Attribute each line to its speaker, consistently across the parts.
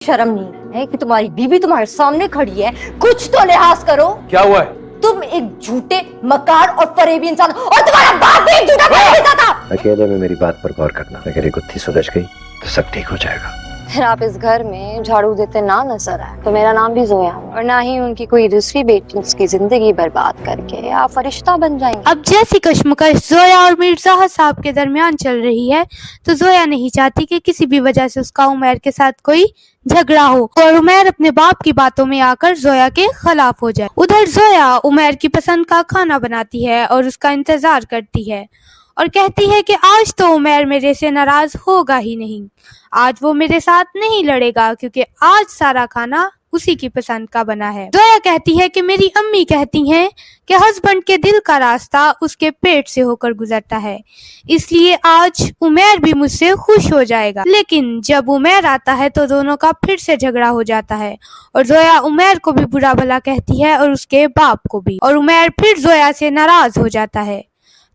Speaker 1: शर्म नहीं है कि तुम्हारी बीवी तुम्हारे सामने खड़ी है, कुछ तो लिहाज करो।
Speaker 2: क्या हुआ है?
Speaker 1: तुम एक झूठे मकार और फरेबी इंसान हो, और तुम्हारा बाप भी एक झूठा फरेबी था।
Speaker 3: अकेले में मेरी बात पर गौर करना, अगर ये गुत्थी सुलझ गई तो सब ठीक हो जाएगा।
Speaker 4: फिर आप इस घर में झाड़ू देते ना नजर आए तो मेरा नाम भी जोया और ना ही उनकी कोई दूसरी बेटी उसकी जिंदगी बर्बाद करके आप फरिश्ता बन जाएंगे।
Speaker 5: अब जैसी कश्मकश जोया और मिर्जा साहब के दरमियान चल रही है तो जोया नहीं चाहती कि किसी भी वजह से उसका उमैर के साथ कोई झगड़ा हो और उमैर अपने बाप की बातों में आकर जोया के खिलाफ हो जाए। उधर जोया उमैर की पसंद का खाना बनाती है और उसका इंतजार करती है और कहती है कि आज तो उमैर मेरे से नाराज होगा ही नहीं, आज वो मेरे साथ नहीं लड़ेगा क्योंकि आज सारा खाना उसी की पसंद का बना है। जोया कहती है कि मेरी अम्मी कहती हैं कि हस्बैंड के दिल का रास्ता उसके पेट से होकर गुजरता है, इसलिए आज उमैर भी मुझसे खुश हो जाएगा। लेकिन जब उमैर आता है तो दोनों का फिर से झगड़ा हो जाता है और जोया उमैर को भी बुरा भला कहती है और उसके बाप को भी, और उमैर फिर जोया से नाराज हो जाता है।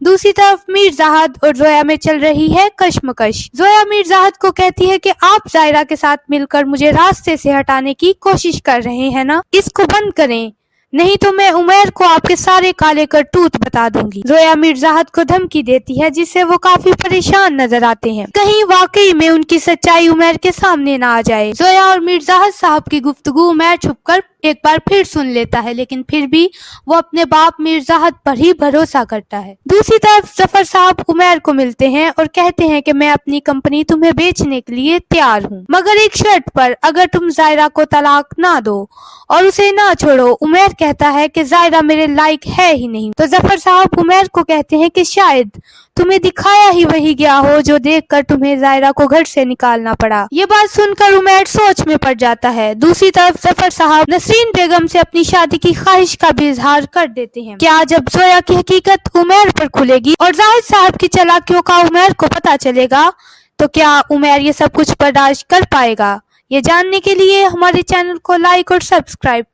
Speaker 5: दूसरी तरफ मीरजाहद और जोया में चल रही है कश्मकश। जोया मीरजाहद को कहती है कि आप जायरा के साथ मिलकर मुझे रास्ते से हटाने की कोशिश कर रहे हैं ना, इसको बंद करें, नहीं तो मैं उमैर को आपके सारे काले करतूत बता दूंगी। जोया मीरजाहद को धमकी देती है जिससे वो काफी परेशान नजर आते हैं, कहीं वाकई में उनकी सच्चाई उमैर के सामने ना आ जाए। जोया और मीरजाहद साहब की गुफ्तगू उमैर छुपकर एक बार फिर सुन लेता है, लेकिन फिर भी वो अपने बाप मिर्जाहद पर ही भरोसा करता है। दूसरी तरफ जफर साहब उमैर को मिलते हैं और कहते हैं कि मैं अपनी कंपनी तुम्हें बेचने के लिए तैयार हूँ, मगर एक शर्त पर, अगर तुम जायरा को तलाक ना दो और उसे ना छोड़ो। उमैर कहता है कि जायरा मेरे लायक है ही नहीं। तो जफर साहब उमैर को कहते हैं कि शायद तुम्हें दिखाया ही वही गया हो जो देखकर तुम्हें जायरा को घर से निकालना पड़ा। ये बात सुनकर उमैर सोच में पड़ जाता है। दूसरी तरफ जफर साहब नसरीन बेगम से अपनी शादी की ख्वाहिश का भी इजहार कर देते हैं। क्या जब जोया की हकीकत उमैर पर खुलेगी और जाहिद साहब की चालाकियों का उमैर को पता चलेगा तो क्या उमैर ये सब कुछ बर्दाश्त कर पाएगा? ये जानने के लिए हमारे चैनल को लाइक और सब्सक्राइब